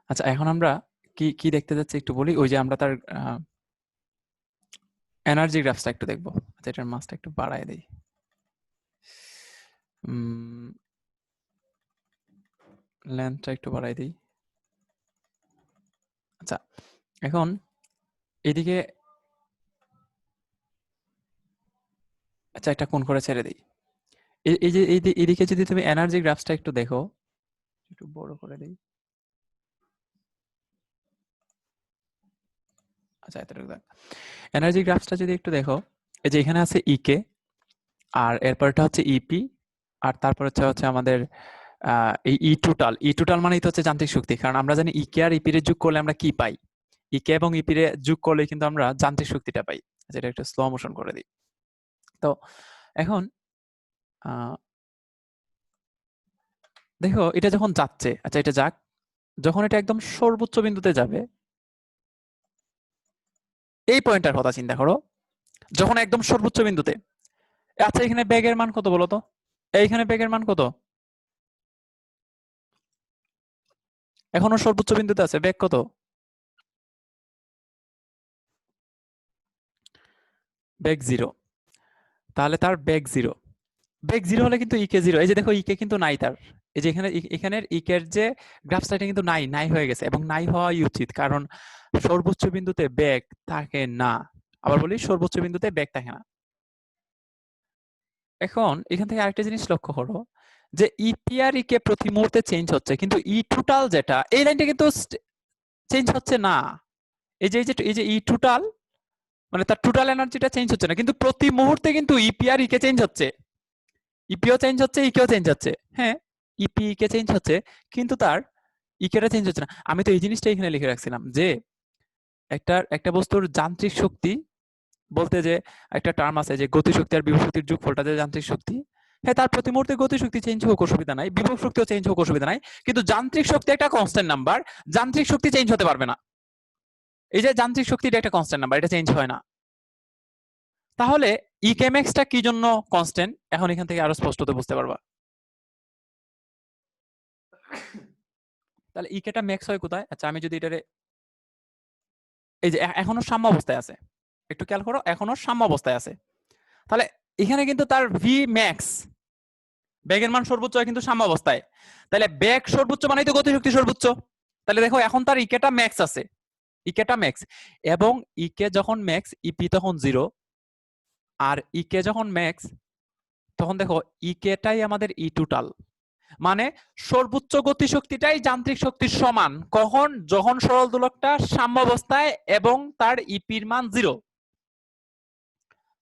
আচ্ছা, এখন আমরা কি কি দেখতে যাচ্ছি একটু বলি। ওই যে আমরা তার এনার্জি গ্রাফসটা একটু দেখবো। আচ্ছা, এটার মাসটা একটু বাড়ায় দেই। লেন্থটা একটু বাড়াই দিই। আচ্ছা, এখন এদিকে আচ্ছা একটা কোণ করে ছেড়ে দিই। এই যে এদিকে যদি তুমি এনার্জি গ্রাফসটা একটু দেখো, একটু বড় করে দিই। আচ্ছা, এতটুকু দেখ। এনার্জি গ্রাফসটা যদি একটু দেখো, এই যে এখানে আছে ইকে, আর এরপরটা হচ্ছে ইপি, আর তারপর হচ্ছে আমাদের এই ই টোটাল মানেই তো হচ্ছে যান্ত্রিক শক্তি। কারণ আমরা জানি ইকে আর ইপির যোগ করলে আমরা কি পাই। ইকে এবং ইপির যোগ করলে কিন্তু আমরা যান্ত্রিক শক্তিটা পাই। যেটা একটু স্লো মোশন করে দিই। তো এখন দেখো এটা যখন যাচ্ছে, আচ্ছা এটা যাক, যখন এটা একদম সর্বোচ্চ বিন্দুতে যাবে, এই পয়েন্টটার কথা চিন্তা করো, যখন একদম সর্বোচ্চ বিন্দুতে। আচ্ছা, এখানে বেগের মান কত বলো তো? এইখানে বেগের মান কত? এখনো সর্বোচ্চ বিন্দুতে আছে, বেগ কত? বেগ জিরো। তাহলে তার বেগ জিরো। বেগ জিরো হলে কিন্তু ইকে জিরো। এই যে দেখো ইকে কিন্তু নাই তার। এই যে এখানের ইকের যে গ্রাফ সাইডে কিন্তু নাই নাই হয়ে গেছে, এবং নাই হওয়াই উচিত, কারণ সর্বোচ্চ বিন্দুতে বেগ থাকে না। আবার বলি, সর্বোচ্চ বিন্দুতে বেগ থাকে না। এখন এখান থেকে আরেকটা জিনিস লক্ষ্য করো, যে ইপি আর ইকে প্রতি মুহূর্তে চেঞ্জ হচ্ছে, কিন্তু ই টোটাল যেটা, এই লাইনটা কিন্তু চেঞ্জ হচ্ছে না। এই যে ই টোটাল মানে তার টোটাল এনার্জিটা চেঞ্জ হচ্ছে না, কিন্তু প্রতি মুহূর্তে কিন্তু ইপি আর ইকে চেঞ্জ হচ্ছে। ইপিও চেঞ্জ হচ্ছে, ইকেও চেঞ্জ হচ্ছে। হ্যাঁ, ইপি ইকে চেঞ্জ হচ্ছে, কিন্তু তার ইকেটা চেঞ্জ হচ্ছে না। আমি তো এই জিনিসটা এখানে লিখে রাখছিলাম যে একটা বস্তুর যান্ত্রিক শক্তি বলতে যে একটা টার্ম আছে যে গতিশক্তি আর বিভব শক্তির যোগফলটা যে যান্ত্রিক শক্তি। হ্যাঁ, তার প্রতি মুহূর্তে গতিশক্তি চেঞ্জ হোক অসুবিধা নাই, বিভব শক্তিও চেঞ্জ হোক অসুবিধা নাই, কিন্তু যান্ত্রিক শক্তি একটা কনস্ট্যান্ট নাম্বার। যান্ত্রিক শক্তি চেঞ্জ হতে পারবে না। এই যে যান্ত্রিক শক্তিটা একটা কনস্ট্যান্ট নাম্বার, এটা চেঞ্জ হয় না। তাহলে ইকেএমএক্সটা কি জন্য কনস্ট্যান্ট, এখন এখান থেকে আরো স্পষ্টত বুঝতে পারবা। তাহলে ইকেটা ম্যাক্স হয় কোথায়? আচ্ছা, আমি যদি এটারে এই যে এখনো সাম্য অবস্থায় আছে, একটু খেয়াল করো, এখনো সাম্য অবস্থায় আছে। তাহলে এখানে কিন্তু তার ভি ম্যাক্স, বেগের মান সর্বোচ্চ হয় কিন্তু সাম্য অবস্থায়। তাহলে বেগ সর্বোচ্চ মানেই তো গতিশক্তি সর্বোচ্চ। তাহলে দেখো এখন তার ইকেটা ম্যাক্স আছে, ইকেটা ম্যাক্স, এবং ইকে যখন ম্যাক্স ইপি তখন জিরো, আর ইকে যখন ম্যাক্স তখন দেখো ইকেটাই আমাদের ই টোটাল। মানে সর্বোচ্চ গতিশক্তিটাই যান্ত্রিক শক্তির সমান কখন? যখন সরল দোলকটা সাম্যাবস্থায় এবং তার ইপির মান জিরো।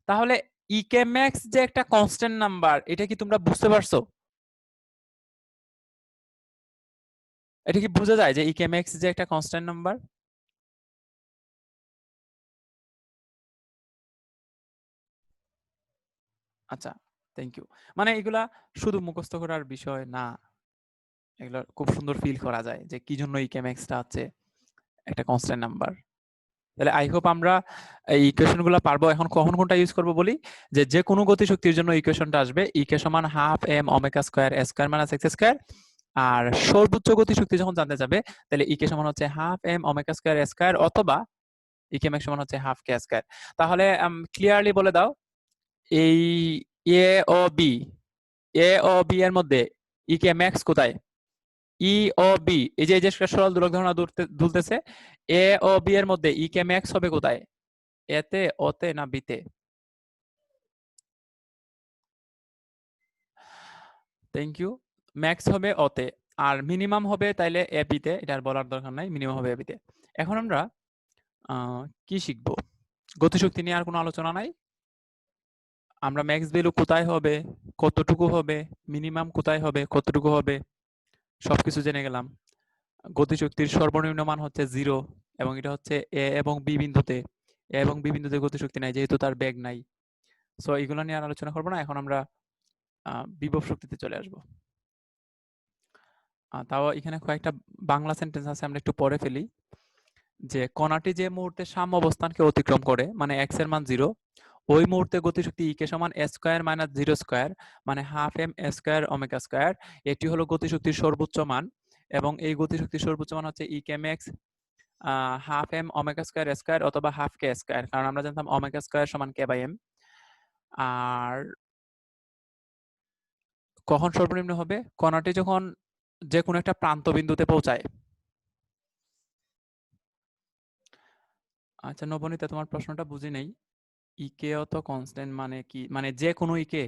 তাহলে ইকে ম্যাক্স যে একটা কনস্ট্যান্ট নাম্বার, এটা কি তোমরা বুঝতে পারছো? এটা কি বোঝা যায় যে ইকে ম্যাক্স যে একটা কনস্ট্যান্ট নাম্বার? আচ্ছা, থ্যাংক ইউ। মানে এগুলা শুধু মুখস্থ করার বিষয় না, এগুলো খুব সুন্দর ফিল করা যায় যে কি জন্য ইকে ম্যাক্সটা হচ্ছে একটা কনস্ট্যান্ট নাম্বার। তাহলে আই হোপ আমরা এই ইকুয়েশন গুলো পারবো। এখন কখন কোনটা ইউজ করবো বলি, যে যে কোনো গতিশক্তির জন্য ইকুয়েশনটা আসবে ইকে সমান half M omega square S square minus X square. আর সর্বোচ্চ গতিশক্তি যখন জানতে যাবে, তাহলে ইকে সমান হচ্ছে half M omega square S square, অথবা ইকে ম্যাক্স সমান হচ্ছে হাফ কে স্কয়ার। তাহলে ক্লিয়ারলি বলে দাও, এই এ ও বি, এ ও বি এর মধ্যে ইকে ম্যাক্স কোথায়? ই ও বি, এই যে সরল দোলক ধারণা দুলতেছে, এ ও বি এর মধ্যে ইকে ম্যাক্স হবে কোথায়? এতে, ওতে, না বিতে? Thank you. ম্যাক্স হবে ওতে, আর মিনিমাম হবে তাইলে এ বিতে। এটা আর বলার দরকার নাই, মিনিমাম হবে এ বিতে। এখন আমরা কি শিখবো? গতিশক্তি নিয়ে আর কোনো আলোচনা নাই। আমরা ম্যাক্স ভ্যালু কোথায় হবে, কতটুকু হবে, মিনিমাম কোথায় হবে, কতটুকু হবে, সবকিছু জেনে গেলাম। গতিশক্তির সর্বনিম্ন মান হচ্ছে জিরো, এবং এটা হচ্ছে এ এবং বি বিন্দুতে। এ এবং বি বিন্দুতে গতিশক্তি নাই, যেহেতু তার বেগ নাই। সো এগুলো নিয়ে আর আলোচনা করবো না। এখন আমরা বিভব শক্তিতে চলে আসবো। তাও এখানে কয়েকটা বাংলা সেন্টেন্স আছে, আমরা একটু পরে ফেলি। যে কণাটি যে মুহূর্তে সাম্য অবস্থানকে অতিক্রম করে, মানে এক্স এর মান জিরো, ওই মুহূর্তে গতিশক্তি ই কে সমান এ স্কয়ার মাইনাস জিরো স্কয়ার, মানে half M A square omega square. এটি হলো গতিশক্তির সর্বোচ্চ মান। এবং এই গতিশক্তির সর্বোচ্চ মান হচ্ছে E K max half M omega square square অথবা হাফ কে স্কয়ার, কারণ আমরা জানতাম ওমেগা স্কয়ার সমান কে বাই এম। আর কখন সর্বনিম্ন হবে? কণাটি যখন যে কোনো একটা প্রান্ত বিন্দুতে পৌঁছায়। আচ্ছা নবনীতা, তোমার প্রশ্নটা বুঝি নাই। ইকে অত কনস্ট্যান্ট মানে কি? মানে যে কোনো ইকে?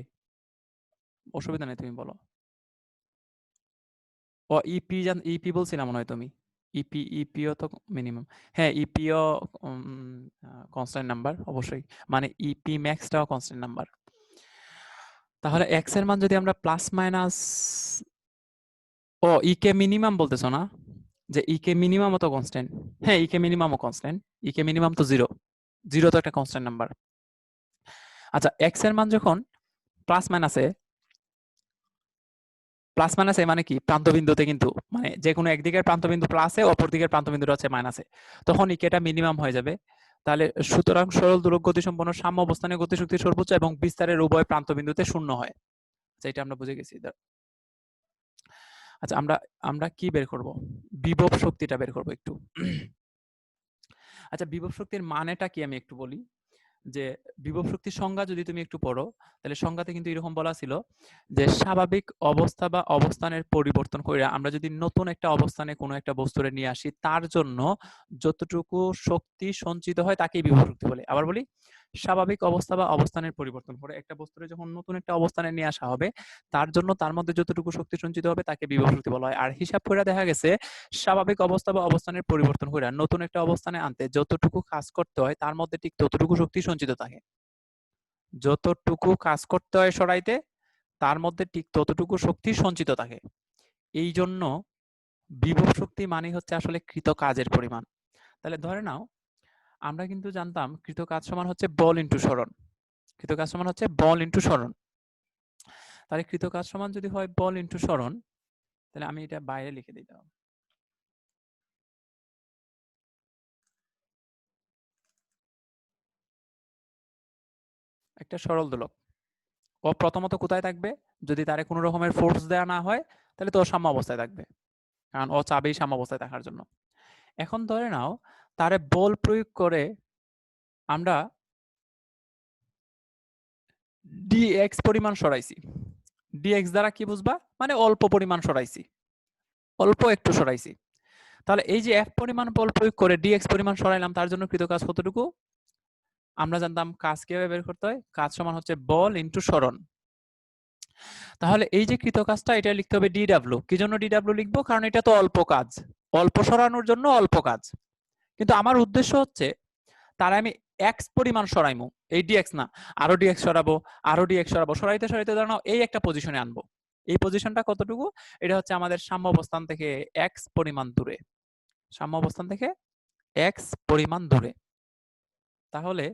অসুবিধা নেই, তুমি বলো। ও ইপি ইপি বলছিলাম মনে হয় তুমি। ইপিও তো মিনিমাম। হ্যাঁ, ইপিও কনস্ট্যান্ট নাম্বার অবশ্যই, মানে ইপি ম্যাক্সটাও কনস্ট্যান্ট নাম্বার। তাহলে এক্স এর মান যদি আমরা প্লাস মাইনাস, ও ইকে মিনিমাম বলতেছো না? যে ইকে মিনিমাম তো কনস্ট্যান্ট। হ্যাঁ, ইকে মিনিমামও কনস্ট্যান্ট। ইকে মিনিমাম তো জিরো, জিরো তো একটা কনস্ট্যান্ট নাম্বার। আচ্ছা, এক্স এর মান যখন প্লাস মাইনাসে, প্লাস মাইনাসে মানে কি প্রান্তবিন্দুতে, কিন্তু মানে যে কোনো একদিকের প্রান্তবিন্দু প্লাসে, অপর দিকের প্রান্তবিন্দুটা হচ্ছে মাইনাসে, তখন ইকেটা মিনিমাম হয়ে যাবে। তাহলে সুতরাং সরল দোলক গতিসম্পন্ন সাম্য অবস্থানে গতিশক্তি সর্বোচ্চ এবং বিস্তারের উভয় প্রান্তবিন্দুতে শূন্য হয়। আচ্ছা, এটা আমরা বুঝে গেছি। আচ্ছা, আমরা আমরা কি বের করব? বিভব শক্তিটা বের করব একটু। আচ্ছা, বিভব শক্তির মানেটা কি আমি একটু বলি। যে বিভব শক্তির সংজ্ঞা যদি তুমি একটু পড়ো, তাহলে সংজ্ঞাতে কিন্তু এরকম বলা ছিল যে স্বাভাবিক অবস্থা বা অবস্থানের পরিবর্তন করে আমরা যদি নতুন একটা অবস্থানে কোনো একটা বস্তুরে নিয়ে আসি, তার জন্য যতটুকু শক্তি সঞ্চিত হয় তাকেই বিভব শক্তি বলে। আবার বলি, স্বাভাবিক অবস্থা বা অবস্থানের পরিবর্তন করে একটা বস্তুরে যখন নতুন একটা অবস্থানে নিয়ে আসা হবে, তার জন্য তার মধ্যে যতটুকু শক্তি সঞ্চিত হবে তাকে বিভব শক্তি বলা হয়। আর হিসাব করে দেখা গেছে স্বাভাবিক অবস্থা বা অবস্থানের পরিবর্তন করে নতুন একটা অবস্থানে আনতে যতটুকু কাজ করতে হয় তার মধ্যে ঠিক ততটুকু শক্তি সঞ্চিত থাকে। যতটুকু কাজ করতে হয় সরাইতে, তার মধ্যে ঠিক ততটুকু শক্তি সঞ্চিত থাকে। এই জন্য বিভব শক্তি মানে হচ্ছে আসলে কৃত কাজের পরিমাণ। তাহলে ধরে নাও, আমরা কিন্তু জানতাম কৃত কাজ সমান হচ্ছে বল ইন্টু সরণ। কৃত কাজ সমান হচ্ছে বল ইন্টু সরণ। তাহলে কৃত কাজ সমান যদি হয় বল ইন্টু সরণ, তাহলে আমি এটা বাইরে লিখে দিতাম। একটা সরল দোলক, ও প্রথমত কোথায় থাকবে? যদি তারে কোনো রকমের ফোর্স দেওয়া না হয়, তাহলে তো ও সাম্য অবস্থায় থাকবে, কারণ ও চাবেই সাম্য অবস্থায় থাকার জন্য। এখন ধরে নাও তারে বল প্রয়োগ করে আমরা ডিএক্স পরিমাণ সরাইছি। ডিএক্স দ্বারা কি বুঝবা? মানে অল্প পরিমাণ সরাইছি, অল্প একটু সরাইছি। তাহলে এই যে এফ পরিমাণ বল প্রয়োগ করে ডিএক্স পরিমাণ সরাইলাম, তার জন্য কৃত কাজ কতটুকু? আমরা জানতাম কাজ কিভাবে বের করতে হয়, কাজ সমান হচ্ছে বল ইন্টু সরণ। তাহলে এই যে কৃত কাজটা, এটা লিখতে হবে ডিডাব্লিউ। কি জন্য ডিডাব্লিউ লিখবো? কারণ এটা তো অল্প কাজ, অল্প সরানোর জন্য অল্প কাজ। কিন্তু আমার উদ্দেশ্য হচ্ছে তার আমি এক্স পরিমাণ সরাইমু, এই ডিএক্স না, আরো ডিএক্স সরাবো, আরো ডিএক্স সরাবো, সরাইতে সরাইতে ধরো এই একটা পজিশনে আনবো। এই পজিশনটা কতটুকু? এটা হচ্ছে আমাদের সাম্য অবস্থান থেকে এক্স পরিমাণ দূরে, সাম্য অবস্থান থেকে এক্স পরিমাণ দূরে। তাহলে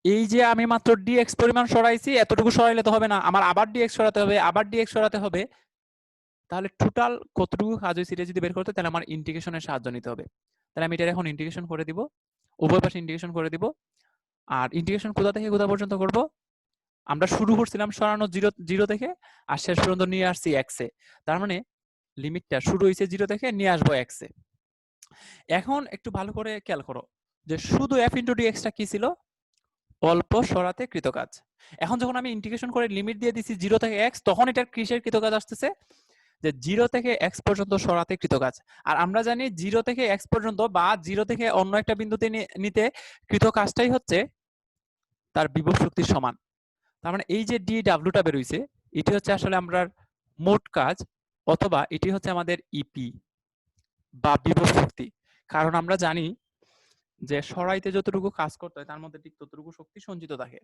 এই যে আমি মাত্র ডিএক্স পরিমাণ সরাইছি, এতটুকু সরাইলে তো হবে না, আমার আবার ডিএক্স সরাতে হবে, আবার ডিএক্স সরাতে হবে। তাহলে টোটাল কতটুকু কাজ হয়েছে এটা যদি বের করতে, তাহলে আমার ইন্টিগ্রেশনের সাহায্য নিতে হবে। তাহলে আমি এটা এখন ইন্টিগ্রেশন করে দিব, উভয় পাশে ইন্টিগ্রেশন করে দিব। আর ইন্টিগ্রেশন কোথা থেকে কোথা পর্যন্ত করব? আমরা শুরু করছিলাম সরানো জিরো, জিরো থেকে, আর শেষ পর্যন্ত নিয়ে আসছি এক্স এ। তার মানে লিমিটটা শুরু হয়েছে জিরো থেকে, নিয়ে আসবো এক্স এ। এখন একটু ভালো করে খেয়াল করো যে শুধু এফ ইন্টু ডিএক্সটা কি ছিল? অল্প সরাতে কৃত কাজ। এখন যখন আমি ইন্টিগ্রেশন করে লিমিট দিয়ে দিছি জিরো থেকে এক্স, তখন এটার কিসের কৃত কাজ আসতেছে? যে জিরো থেকে এক্স পর্যন্ত সরাতে কৃত কাজ। আর আমরা জানি জিরো থেকে এক্স পর্যন্ত বা জিরো থেকে অন্য একটা বিন্দুতে নিতে কৃত কাজটাই হচ্ছে তার বিভব শক্তির সমান। তার মানে এই যে ডি ডাব্লিউটা বেরোইছে, এটি হচ্ছে আসলে আমরা মোট কাজ, অথবা এটি হচ্ছে আমাদের ইপি বা বিভব শক্তি। কারণ আমরা জানি যে সরাইতে যতটুকু কাজ করতে হয় তার মধ্যে ঠিক ততটুকু শক্তি সঞ্চিত থাকে।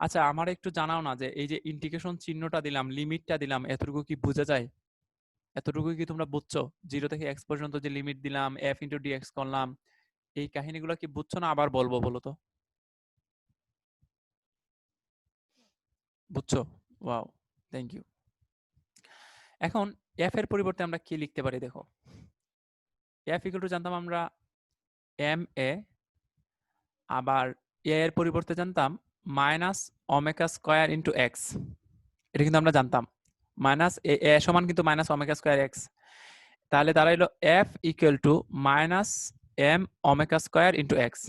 আচ্ছা, আমার একটু জানাও না যে এই যে ইন্টিগ্রেশন চিহ্নটা দিলাম, লিমিটটা দিলাম, এতটুকু কি বোঝা যায়? এতটুকু কি তোমরা বুঝছো? জিরো থেকে এক্স পর্যন্ত যে লিমিট দিলাম, এফ ইন্টু ডিএক্স করলাম, এই কাহিনীগুলো কি বুঝছো না আবার বলবো বলো তো? বুঝছো? Wow, thank you. এখন এফ এর পরিবর্তে আমরা কি লিখতে পারি দেখো। এফ ইকুয়াল টু জানতাম আমরা এম এ, আবার এ এর পরিবর্তে জানতাম minus omega square into x. এটা কিন্তু আমরা জানতাম। মাইনাস এ সমান কিন্তু মাইনাস ওমেগা স্কয়ার এক্স, তাহলে দাঁড়াইলো F equal to minus M omega square into X.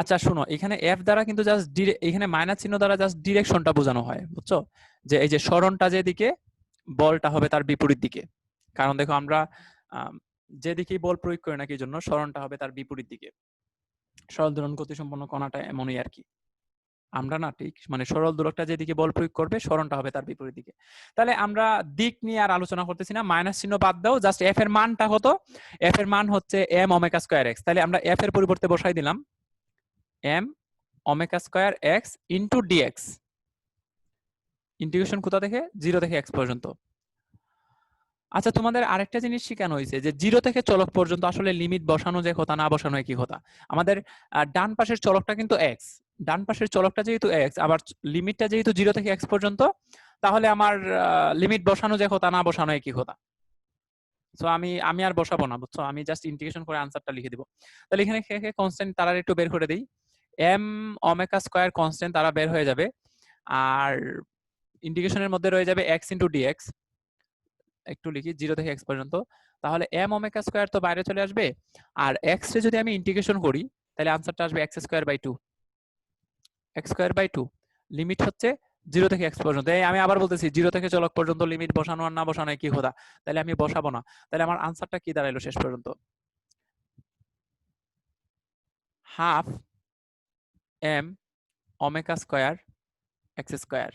আচ্ছা শুনো, এখানে এফ দ্বারা কিন্তু জাস্ট এখানে মাইনাস চিহ্ন দ্বারা জাস্ট ডিরেকশনটা বোঝানো হয়, বুঝছো? যে এই যে সরণটা যেদিকে, বলটা হবে তার বিপরীত দিকে। কারণ দেখো আমরা যেদিকেই বল প্রয়োগ করি না কি জন্য, সরণটা হবে তার বিপরীত দিকে। সরল দোলন গতিসম্পন্ন কণাটা এমনই আর কি। আমরা না ঠিক মানে সরল দোলকটা যেদিকে বল প্রয়োগ করবে, সরণটা হবে তার বিপরীত দিকে। তাহলে আমরা দিক নিয়ে আর আলোচনা করতেছি না, মাইনাস চিহ্ন বাদ দাও, জাস্ট এফ এর মানটা কত? এফ এর মান হচ্ছে এম ওমেগা স্কয়ার এক্স। তাহলে আমরা এফ এর পরিবর্তে বসাই দিলাম M omega square X into dx. Integration কোথা থেকে? 0 থেকে x পর্যন্ত। আচ্ছা তোমাদের আরেকটা জিনিস শেখানো হয়েছে যে 0 থেকে চলক পর্যন্ত আসলে লিমিট বসানো যে কথা, না বসানো একই কথা। আমাদের ডান পাশের চলকটা কিন্তু x, ডান পাশের চলকটা যেহেতু x, আবার লিমিটটা যেহেতু 0 থেকে x পর্যন্ত, তাহলে আমার লিমিট বসানো যে কথা, না বসানো একই কথা। সো আমি আর বসাবো না, বুঝছো? আমি জাস্ট ইন্টিগ্রেশন করে আনসারটা লিখে দিব। তাহলে এখানে কনস্ট্যান্ট তারা একটু বের করে দেই। এম ওমেগা স্কয়ার কনস্ট্যান্ট তারা বের হয়ে যাবে, আর ইন্টিগ্রেশনের মধ্যে রয়ে যাবে x ইন্টু ডিএক্স। একটু লিখি 0 থেকে x পর্যন্ত, তাহলে m ওমেগা স্কয়ার তো বাইরে চলে আসবে, আর x রে যদি আমি ইন্টিগ্রেশন করি তাহলে আনসারটা আসবে x square by 2। x square by 2 limit হচ্ছে 0 থেকে x পর্যন্ত। এই আমি আবার বলতেছি 0 থেকে চলক পর্যন্ত লিমিট বসানো আর না বসানো কি কথা, তাহলে আমি বসাবো না। তাহলে আমার আনসারটা কি দাঁড়াইলো শেষ পর্যন্ত? Half m omega square x square,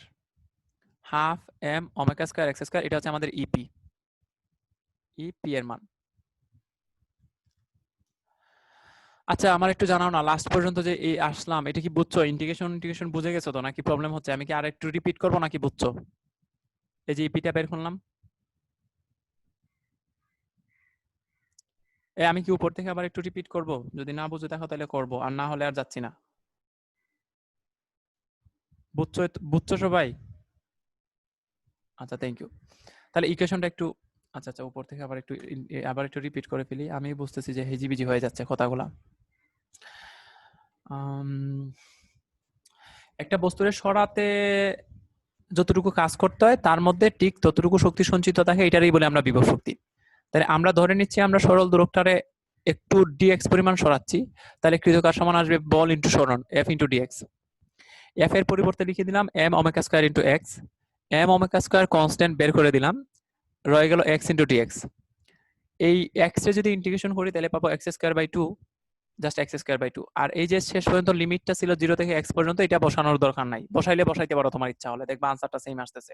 half m omega square x square, এটা হচ্ছে আমাদের ইপি এর মান। আচ্ছা আমার একটু জানাও না, লাস্ট পর্যন্ত যে এই আসলাম, এটা কি বুঝছো? ইন্টিগ্রেশন বুঝে গেছো তো, নাকি প্রবলেম হচ্ছে? আমি কি আর একটু রিপিট করবো নাকি বুঝছো? এই যে ইপিটা বের করলাম, আমি কি উপর থেকে আবার একটু রিপিট করব? যদি না বুঝে দেখো তাহলে করব, আর না হলে আর যাচ্ছি না। বুঝছো? বুঝছো সবাই? আচ্ছা থ্যাংক ইউ। তাহলে ইকুয়েশনটা একটু, আচ্ছা আচ্ছা উপর থেকে আবার একটু রিপিট করে ফেলি। আমি বুঝতেছি যে হেজিবিজি হয়ে যাচ্ছে কথাগুলা। একটা বস্তুরে সরাতে যতটুকু কাজ করতে হয় তার মধ্যে ঠিক ততটুকু শক্তি সঞ্চিত থাকে, এটারই বলে আমরা বিভব শক্তি। তাহলে আমরা ধরে নিচ্ছি আমরা সরল দূরত্বটারে একটু ডিএক্স পরিমাণ সরাচ্ছি, তাহলে কৃতকার সমান আসবে বল ইন্টু সরণ এফ ইন্টু ডিএক্স। এফ এর পরিবর্তে লিখে দিলাম M omega square into X, M omega square constant বের করে দিলাম, রয়ে গেল এক্স ইন্টু ডিএক্স। এই এক্স এর যদি ইন্টিগ্রেশন করি তাহলে পাবো X square by 2, just X square by 2। আর এই যে শেষ পর্যন্ত লিমিটটা ছিল 0 থেকে x পর্যন্ত, এটা বসানোর দরকার নাই, বসাইলে বসাইতে পারো তোমার ইচ্ছা হলে, দেখবা আনসারটা সেম আসতেছে।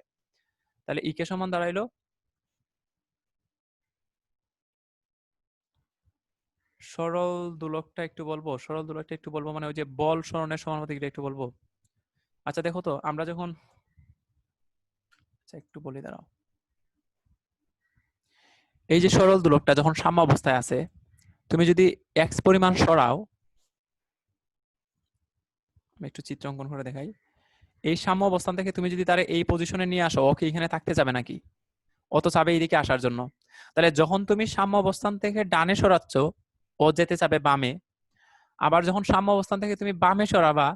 তাহলে ই কে সমান দাঁড়াইলো সরল দোলকটা একটু বলবো মানে ওই যে বল সরণের সমানুপাতিকটা একটু বলবো। আচ্ছা দেখো তো আমরা যখন, আচ্ছা একটু বলি দাঁড়াও, এই যে সরল দোলকটা যখন সাম্য অবস্থায় আছে, তুমি যদি x পরিমাণ সরাও, আমি একটু চিত্র অঙ্কন করে দেখাই। এই সাম্য অবস্থান থেকে তুমি যদি তারে এই পজিশনে নিয়ে আসো, ওকে এখানে থাকতে যাবে নাকি? অত চাবে এইদিকে আসার জন্য। তাহলে যখন তুমি সাম্য অবস্থান থেকে ডানে সরাচ্ছ, ও যেতে চাবে বামে। আবার যখন সাম্য অবস্থান থেকে তুমি বামে সরাবা,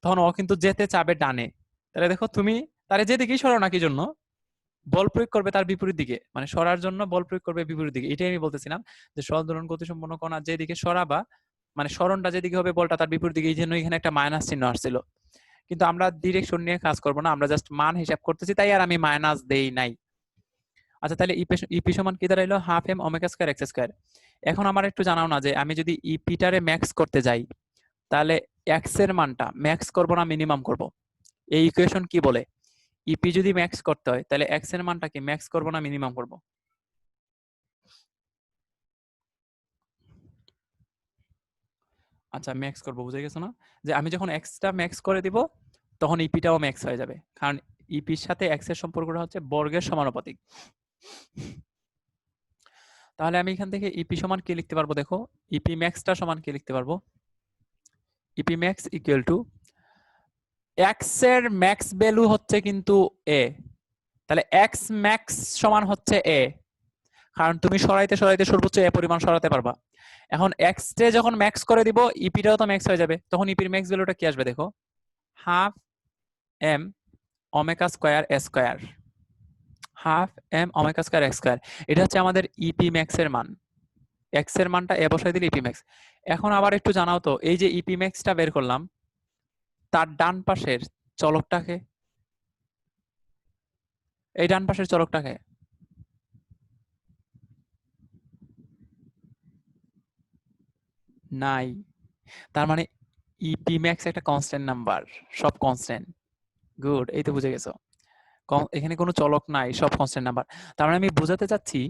তখন ও কিন্তু যেতে চাবে ডানে। তাহলে দেখো তুমি তারে যেদিকেই সরাও না কি জন্য, বল প্রয়োগ করবে তার বিপরীত দিকে, মানে সরার জন্য বল প্রয়োগ করবে বিপরীত দিকে। এটাই আমি বলতেছিলাম যে সরল দোলন গতিসম্পন্ন কণা যেদিকে সরাবা, মানে সরণটা যেদিকে হবে বলটা তার বিপরীত দিকে, এই জন্য এখানে একটা মাইনাস চিহ্ন আসছিল। কিন্তু আমরা ডিরেকশন নিয়ে কাজ করবো না, আমরা জাস্ট মান হিসাব করতেছি, তাই আর আমি মাইনাস দেই নাই। আচ্ছা তাহলে ইপি সমান কি দাঁড়াইলো? Half M omega square X square. এখন আমার একটু জানাও না যে আমি যদি ইপিটারে ম্যাক্স করতে যাই, তাহলে এক্স এর মানটা ম্যাক্স করব না মিনিমাম করব? এই ইকুয়েশন কি বলে? ইপি যদি ম্যাক্স করতে হয় তাহলে এক্স এর মানটা কি ম্যাক্স করব না মিনিমাম করব? আচ্ছা ম্যাক্স করব, বুঝে গেছো না? যে আমি যখন এক্সটা ম্যাক্স করে দিব তখন ইপিটাও ম্যাক্স হয়ে যাবে, কারণ ইপির সাথে এক্স এর সম্পর্কটা হচ্ছে বর্গের সমানুপাতিক। তাহলে আমি এখান থেকে ইপি সমান কি লিখতে পারবো? দেখো ইপি ম্যাক্সটা সমান কি লিখতে পারবো? EP max equal to X এর ম্যাক্স ভ্যালু হচ্ছে কিন্তু এ, তাহলে এক্স ম্যাক্স সমান হচ্ছে এ, কারণ তুমি সরাইতে সরাইতে সর্বোচ্চ এ পরিমাণ সরাতে পারবা। এখন এক্স তে যখন ম্যাক্স করে দিব, ইপিটাও তো ম্যাক্স হয়ে যাবে, তখন ইপির ম্যাক্স ভ্যালুটা কি আসবে? দেখো half M omega square A square. Half M omega square X square. এটা হচ্ছে আমাদের ইপি ম্যাক্স এর মান। এক্স এর মানটা এ বসাই দিলে ইপি ম্যাক্স। এখন আবার একটু জানাও তো, এই যে ইপি ম্যাক্সটা বের করলাম, তার ডান পাশের চলকটাকে, এই ডান পাশের চলকটাকে নাই। তার মানে ইপি ম্যাক্স একটা কনস্ট্যান্ট নাম্বার, সব কনস্ট্যান্ট। গুড, এই তো বুঝে গেছো। এখানে কোনো চলক নাই, সব কনস্ট্যান্ট নাম্বার। তার মানে আমি বোঝাতে চাচ্ছি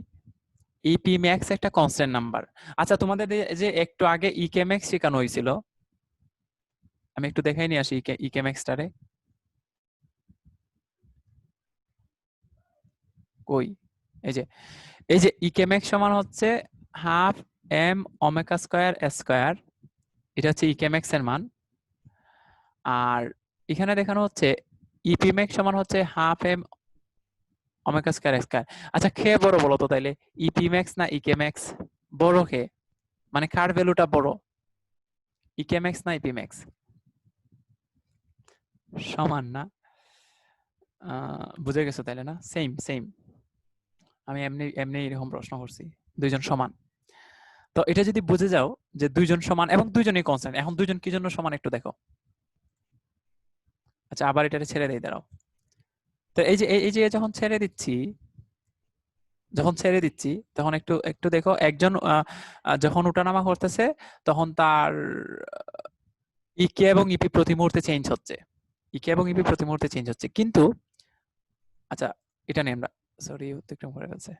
ইপি ম্যাক্স একটা কনস্ট্যান্ট নাম্বার। আচ্ছা, তোমাদের যে একটু আগে ইকে ম্যাক্স শেখানো হয়েছিল, আমি একটু দেখাই নিয়ে আসি ইকে ম্যাক্সটারে। কই, এই যে ইকে ম্যাক্স সমান হচ্ছে half M omega square S square. এটা হচ্ছে ইকে ম্যাক্স এর মান। আর এখানে দেখানো হচ্ছে ইপি ম্যাক্স সমান হচ্ছে half M omega square X square. আচ্ছা, কে বড় বলো তো তাইলে, ইপি ম্যাক্স না ইকে ম্যাক্স? বড় কে, মানে কার ভ্যালুটা বড়, ইকে ম্যাক্স না ইপি ম্যাক্স? সমান না? বুঝে গেছো তাইলে না? Same same. আমি এমনি এমনি এরকম প্রশ্ন করছি, দুইজন সমান। তো এটা যদি বুঝে যাও যে দুইজন সমান এবং দুইজনই কনস্ট্যান্ট, এখন দুইজন কি জন্য সমান একটু দেখো। আচ্ছা, আবার এটারে ছেড়ে দেই, দাঁড়াও। তো এই যে যখন ছেড়ে দিচ্ছি তখন একটু একটু দেখো, একজন যখন ওঠানামা করতেছে তখন তার ইকে এবং ইপি প্রতি মুহূর্তে চেঞ্জ হচ্ছে, ইকে এবং ইপি প্রতি মুহূর্তে চেঞ্জ হচ্ছে। কিন্তু আচ্ছা, এটা নিয়ে আমরা, সরি অতিক্রম করে ফেলছে।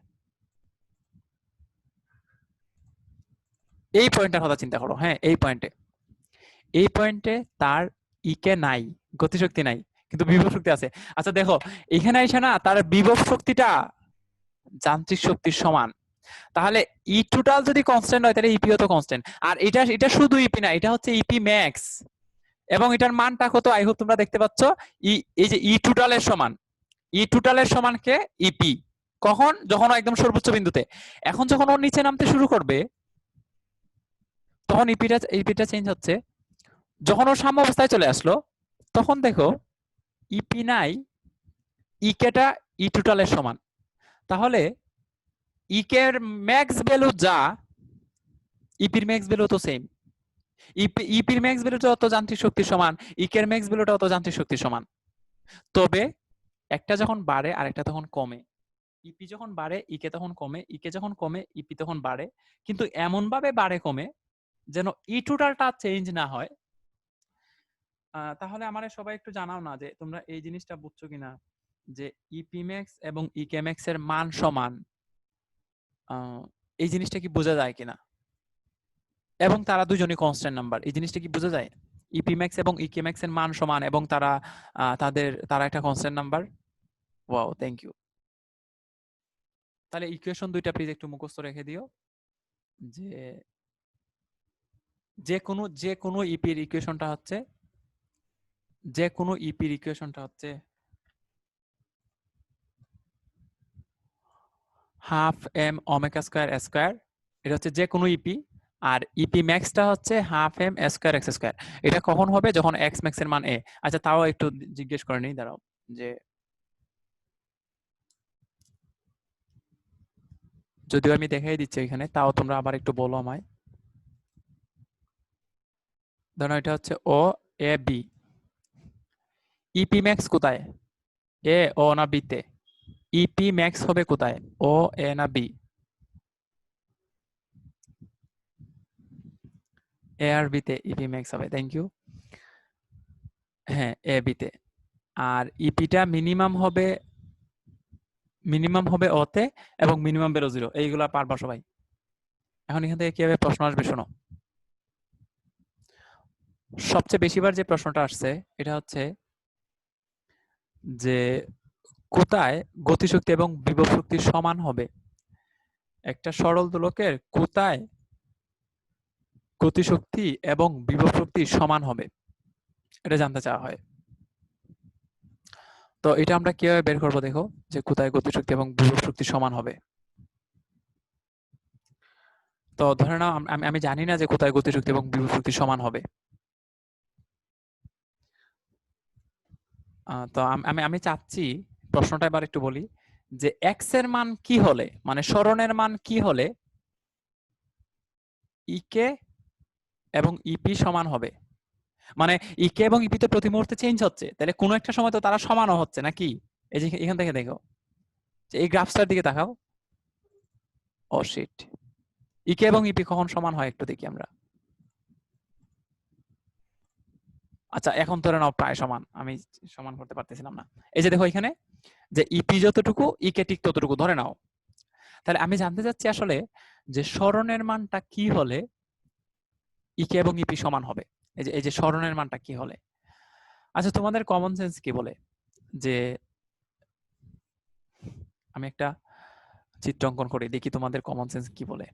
এই পয়েন্টটার কথা চিন্তা করো, হ্যাঁ এই পয়েন্টে তার ইকে নাই, গতিশক্তি নাই, কিন্তু বিভব শক্তি আছে। আচ্ছা দেখো, এখানে এসে না তার বিভব শক্তিটা যান্ত্রিক শক্তির সমান। তাহলে ই টোটাল যদি কনস্ট্যান্ট হয় তাহলে ইপিও তো কনস্ট্যান্ট। আর এটা এটা শুধু ইপি না, এটা হচ্ছে ইপি ম্যাক্স, এবং এটার মানটা কত আই হোপ তোমরা দেখতে পাচ্ছ। এই যে ই টোটালের সমান, ই টোটালের সমান কে, ইপি। কখন? যখন একদম সর্বোচ্চ বিন্দুতে। এখন যখন ওর নিচে নামতে শুরু করবে তখন ইপিটা চেঞ্জ হচ্ছে। যখন ওর সাম্য অবস্থায় চলে আসলো তখন দেখো ইপি নাই, ইকেটা ই টোটালের সমান। তাহলে ইকের ম্যাক্স ভ্যালু যা, ইপির ম্যাক্স ভ্যালু তো সেম। ইপির ম্যাক্স ভ্যালুটা অত যান্ত্রিক শক্তির সমান, ইকের ম্যাক্স ভ্যালুটা অত যান্ত্রিক শক্তির সমান। তবে একটা যখন বাড়ে আর একটা তখন কমে। ইপি যখন বাড়ে ইকে তখন কমে, ইকে যখন কমে ইপি তখন বাড়ে। কিন্তু এমন ভাবে বাড়ে কমে যেন ই টোটালটা চেঞ্জ না হয়। তাহলে আমারে সবাই একটু জানাও না যে তোমরা এই জিনিসটা বুঝছো কিনা, যে ইপি ম্যাক্স এবং ইকে ম্যাক্স এর মান সমান, এই জিনিসটা কি বোঝা যায় কিনা, এবং তারা দুজনই কনস্ট্যান্ট নাম্বার, এই জিনিসটা কি বোঝা যায়? ইপি ম্যাক্স এবং ইকে ম্যাক্স এর মান সমান এবং তারা একটা constant number. Wow, thank you. তাহলে ইকুয়েশন দুইটা প্লিজ একটু মুখস্থ রেখে দিও, যে যে কোনো ইপির ইকুয়েশনটা হচ্ছে, half M omega square S square. এটা হচ্ছে যে কোনো ইপি। আর ইপি ম্যাক্সটা হচ্ছে half M S square X square. এটা কখন হবে? যখন এক্স ম্যাক্স এর মান এ। আচ্ছা, তাও একটু জিজ্ঞেস করে নিই, দাঁড়াও, যে যদিও আমি দেখাই দিচ্ছি এখানে, তাও তোমরা আবার একটু বলো আমায়। ধরো এটা হচ্ছে ও এ বি, ইপি ম্যাক্স কোথায়, এ ও না বি তে? ইপি ম্যাক্স হবে কোথায়, ও এ না বি? এ আর বি তে ইপি ম্যাক্স হবে, থ্যাংক ইউ। হ্যাঁ, এ বি তে। আর ইপিটা মিনিমাম হবে ওতে, এবং মিনিমাম বেরো জিরো। এইগুলা পারবা সবাই। এখন এখান থেকে কিভাবে প্রশ্ন আসবে শোনো। সবচেয়ে বেশিবার যে প্রশ্নটা আসছে এটা হচ্ছে যে কোথায় গতিশক্তি এবং বিভব শক্তি সমান হবে, একটা সরল দোলকের কোথায় গতিশক্তি এবং বিভব শক্তি সমান হবে, এটা জানতে চাওয়া হয়। তো এটা আমরা কিভাবে বের করবো দেখো, যে কোথায় গতিশক্তি এবং বিভব শক্তি সমান হবে। তো ধরে নাও আমি জানি না যে কোথায় গতিশক্তি এবং বিভব শক্তি সমান হবে। তো আমি চাচ্ছি, প্রশ্নটা এবার একটু বলি, যে এক্স এর মান কি হলে, মানে সরণের মান কি হলে ইকে এবং ইপি সমান হবে। মানে ইকে এবং ইপি তো প্রতি মুহূর্তে চেঞ্জ হচ্ছে, তাহলে কোনো একটা সময় তো তারা সমানও হচ্ছে নাকি? এই যে এখান থেকে দেখো, যে এই গ্রাফটার দিকে তাকাও। ও শিট, ইকে এবং ইপি কখন সমান হয় একটু দেখি আমরা। আচ্ছা এখন ধরে নাও প্রায় সমান, আমি সমান করতে পারতেছিলাম না। এই যে দেখো এখানে যে ইপি যতটুকু ইকে ঠিক ততটুকু ধরে নাও। তাহলে আমি জানতে চাচ্ছি আসলে যে সরণের মানটা কি হলে ইকে এবং ইপি সমান হবে। এই যে সরণের মানটা কি হলে। আচ্ছা তোমাদের কমন সেন্স কি বলে যে, আমি একটা চিত্র অঙ্কন করি দেখি তোমাদের কমন সেন্স কি বলে।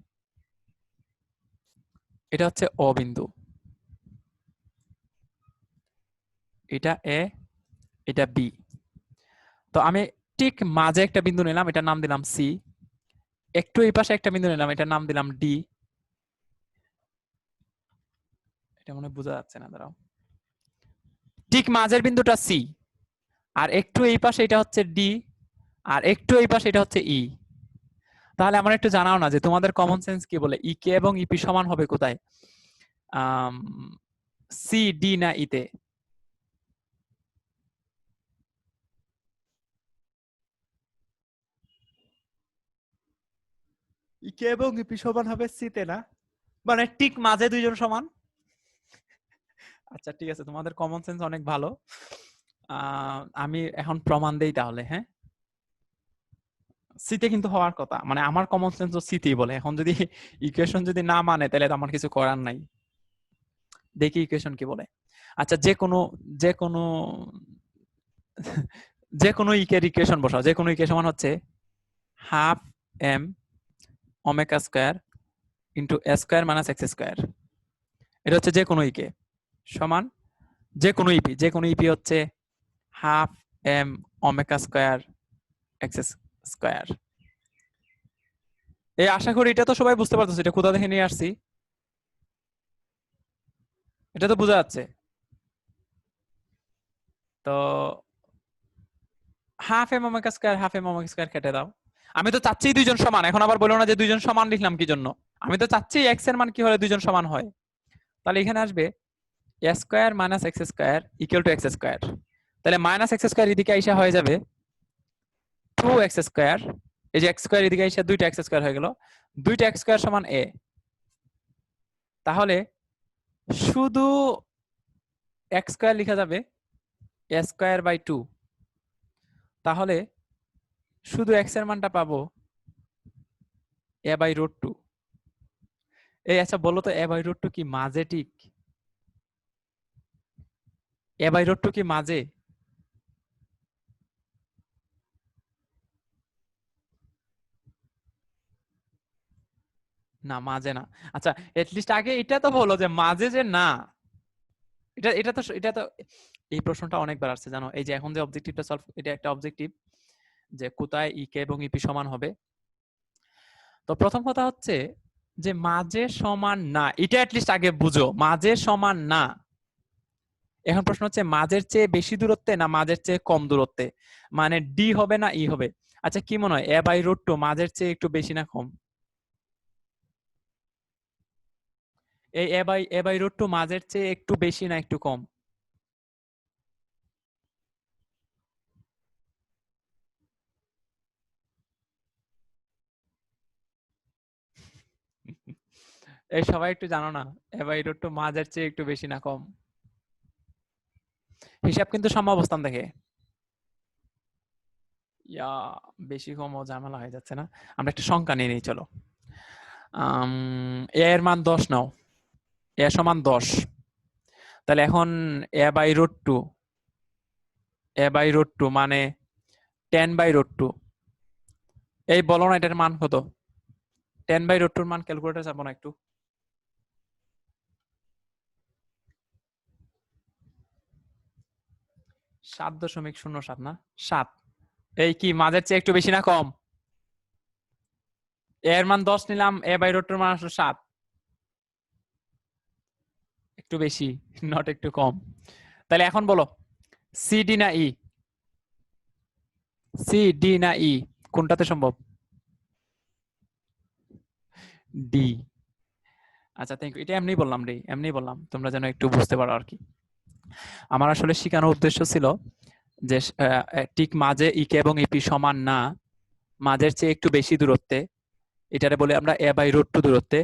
এটা হচ্ছে অ বিন্দু, এটা এ, এটা বি। তো আমি ঠিক মাঝে একটা বিন্দু নিলাম, এটার নাম দিলাম সি। একটু এই পাশে একটা বিন্দু নিলাম, এটার নাম দিলাম ডি। এটা মনে বোঝা যাচ্ছে না, দাঁড়াও। ঠিক মাঝের বিন্দুটা সি, আর একটু এই পাশে এটা হচ্ছে ডি, আর একটু এই পাশে এটা হচ্ছে ই। তাহলে আমার একটু জানাও না যে তোমাদের কমন সেন্স কি বলে, ইকে এবং ইপি সমান হবে কোথায়, সি ডি না ইতে? ইকে এবং ইপি সমান হবে সিতে না, মানে ঠিক মাঝে দুইজন সমান। আচ্ছা ঠিক আছে, তোমাদের কমন সেন্স অনেক ভালো। আমি এখন প্রমাণ দেই তাহলে, হ্যাঁ। সিতে কিন্তু হওয়ার কথা, মানে আমার কমন সেন্স তো সিতেই বলে। এখন যদি ইকুয়েশন যদি না মানে তাহলে তো আমার কিছু করার নাই। দেখি ইকুয়েশন কি বলে। আচ্ছা যে কোনো যে কোনো ইকের ইকুয়েশন বসাও। যে কোনো ইকুয়েশন সমান হচ্ছে half M omega square into A square minus X square. এটা হচ্ছে যে কোনো ইকে সমান যে কোনো ইপি। যে কোনো ইপি হচ্ছে half M omega square X square. এই আশা করি এটা তো সবাই বুঝতে পারতেছে এটা কোথা থেকে নিয়ে আসছি। এটা তো বোঝা যাচ্ছে। তো half M omega square half M omega square কেটে দাও। আমি তো চাচ্ছি দুইজন সমান, এখন আবার বলো না যে দুইজন সমান লিখলাম কি জন্য। আমি তো চাচ্ছি এক্স এর মান কি হলে দুইজন সমান হয়। তাহলে এখানে আসবে A square minus X square equal to X square. তাহলে মাইনাস এক্স স্কয়ার এদিকে আইসা হয়ে যাবে 2x স্কয়ার। এই যে এক্স স্কয়ার এদিকে আইসা দুইটা এক্স স্কয়ার হয়ে গেল। দুইটা এক্স স্কয়ার সমান এ। তাহলে শুধু এক্স স্কয়ার লেখা যাবে এ স্কয়ার বাই 2। তাহলে শুধু এক্স এর মানটা পাবো এ বাই রুট 2। এই আচ্ছা বলো তো এ বাই রুট 2 কি মাঝে ঠিক? এ বাই রুট 2 কি মাঝে? না মাঝে না। আচ্ছা এটলিস্ট আগে এটা তো বলো যে মাঝে যে না। এটা তো এই প্রশ্নটা অনেকবার আসছে জানো। এই যে এখন যে অবজেক্টিভটা সলভ, এটা একটা অবজেক্টিভ যে কোথায় ইকে এবং ইপি সমান হবে। তো প্রথম কথা হচ্ছে যে মাঝে সমান না, এটা অ্যাটলিস্ট আগে বুঝো মাঝে সমান না। এখন প্রশ্ন হচ্ছে মাঝের চেয়ে বেশি দূরত্বে না মাঝের চেয়ে কম দূরত্বে, মানে ডি হবে না ই হবে। আচ্ছা কি মনে হয় এ বাই রুট 2 মাঝের চেয়ে একটু বেশি না কম? এই এ বাই রুট 2 মাঝের চেয়ে একটু বেশি না একটু কম? এই সবাই একটু জানো না এ বাই রুট 2 মাঝের চেয়ে একটু বেশি না কম? হিসাব কিন্তু সমঅবস্থান দেখে। ইয়া, বেশি কম ও ঝামেলা হয়ে যাচ্ছে না? আমরা একটা সংখ্যা নিয়ে নিই চলো। এ এর মান 10 নাও, এ সমান 10। তাহলে এখন A by root 2, A by root 2 মানে 10 বাই রুট 2। এই বলো না এটার মান কত? 10 বাই রুট 2 এর মান ক্যালকুলেটর চাপো না একটু। 7.07 না? 7। এই কি মাঝের চেয়ে একটু বেশি না কম? এর মান 10 নিলাম, এ বাই রুট 2 এর মান আসলো 7। একটু বেশি, নট একটু কম। তাহলে এখন বলো সি ডি না ই? সি ডি না ই কোনটাতে সম্ভব? ডি। আচ্ছা থ্যাংক ইউ। এটা এমনি বললাম রে, এমনি বললাম তোমরা যেন একটু বুঝতে পারো আর কি। আমার আসলে শেখানোর উদ্দেশ্য ছিল যে ঠিক মাঝে ইকে এবং ইপি সমান না, মাঝের চেয়ে একটু বেশি দূরত্বে, এটারে বলে আমরা এ বাই রুট টু দূরত্বে,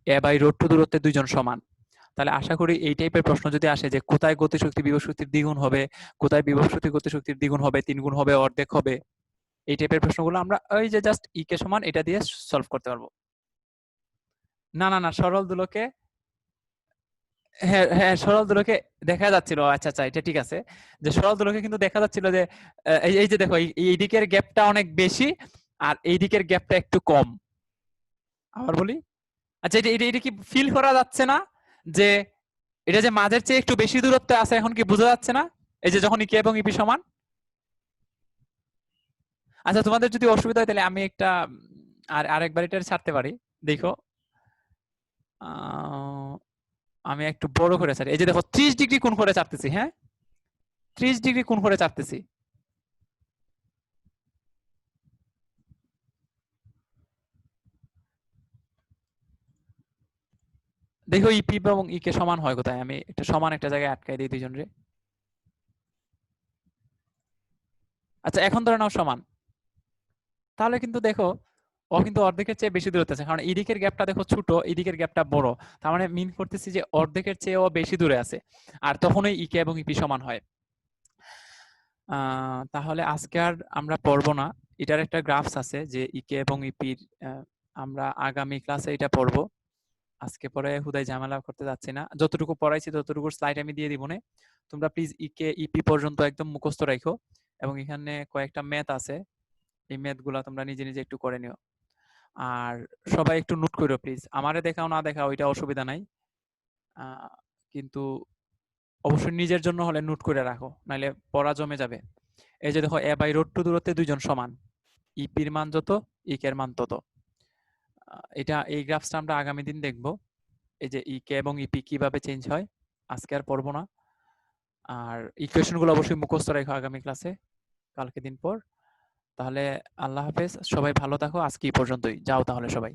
এ বাই রুট টু দূরত্বে দুইজন সমান। তাহলে আশা করি এই টাইপের প্রশ্ন যদি আসে যে কোথায় গতিশক্তি বিভব শক্তির দ্বিগুণ হবে, কোথায় বিভব শক্তি গতিশক্তির দ্বিগুণ হবে, তিনগুণ হবে, অর্ধেক হবে, এই টাইপের প্রশ্নগুলো আমরা ওই যে জাস্ট ই কে সমান এটা দিয়ে সলভ করতে পারবো। না না না, সরল দুলকে, হ্যাঁ হ্যাঁ সরল দুলকে দেখা যাচ্ছিল, আচ্ছা আচ্ছা এটা ঠিক আছে, যে সরল দুলকে কিন্তু দেখা যাচ্ছিল যে এই যে দেখো এই দিকের গ্যাপটা অনেক বেশি আর এই দিকের গ্যাপটা একটু কম। আবার বলি, আচ্ছা এটা এটা এটা কি ফিল করা যাচ্ছে না যে এটা যে মাঝের চেয়ে একটু বেশি দূরত্বে আছে, এখন কি বোঝা যাচ্ছে না? এই যে যখন ইকে এবং ইপি সমান। আচ্ছা তোমাদের যদি অসুবিধা হয় তাহলে আমি একটা আর আরেকবার এটা ছাড়তে পারি, দেখো আমি একটু বড় করে ছাড়ি। এই যে দেখো 30 ডিগ্রি কোণ করে চাপতেছি, হ্যাঁ 30 ডিগ্রি কোণ করে চাপতেছি। দেখো ইপি এবং ই কে সমান হয় কোথায়? আমি একটা সমান একটা জায়গায় আটকাই দিই দুইজন রে। আচ্ছা এখন ধরে নাও সমান, তাহলে কিন্তু দেখো ও কিন্তু অর্ধেকের চেয়ে বেশি দূরত্বে আছে, কারণ এদিকের গ্যাপটা দেখো ছোট, এদিকের গ্যাপটা বড়, তার মানে মিন করতেছি যে অর্ধেকের চেয়ে ও বেশি দূরে আছে, আর তখনই ইকে এবং ইপি সমান হয়। তাহলে আজকে আর আমরা পড়বো না, এটার একটা গ্রাফস আছে যে ইকে এবং ইপির, আমরা আগামী ক্লাসে এটা পড়বো। আজকে পরে হুদাই ঝামেলা করতে যাচ্ছি না, যতটুকু পড়াইছি ততটুকু স্লাইড আমি দিয়ে দিব না। তোমরা প্লিজ ইকে ইপি পর্যন্ত একদম মুখস্থ রাখো, এবং এখানে কয়েকটা ম্যাথ আছে, এই ম্যাথ গুলা তোমরা নিজে নিজে একটু করে নিও। আর সবাই একটু নোট করো প্লিজ, আমারে দেখাও না দেখাও এটা অসুবিধা নাই, কিন্তু অবশ্যই নিজের জন্য হলে নোট করে রাখো, নাহলে পড়া জমে যাবে। এই যে দেখো এ বাই রুট টু দূরত্বে দুইজন সমান, ইপির মান যত ইকের মান তত। এটা এই গ্রাফসটা আমরা আগামী দিন দেখবো, এই যে ইকে এবং ইপি কিভাবে চেঞ্জ হয়। আজকে আর পড়বো না, আর ইকুয়েশন গুলো অবশ্যই মুখস্থ রাখো আগামী ক্লাসে, কালকে দিন পর। তাহলে আল্লাহ হাফেজ, সবাই ভালো থাকো, আজকে এই পর্যন্তই, যাও তাহলে সবাই।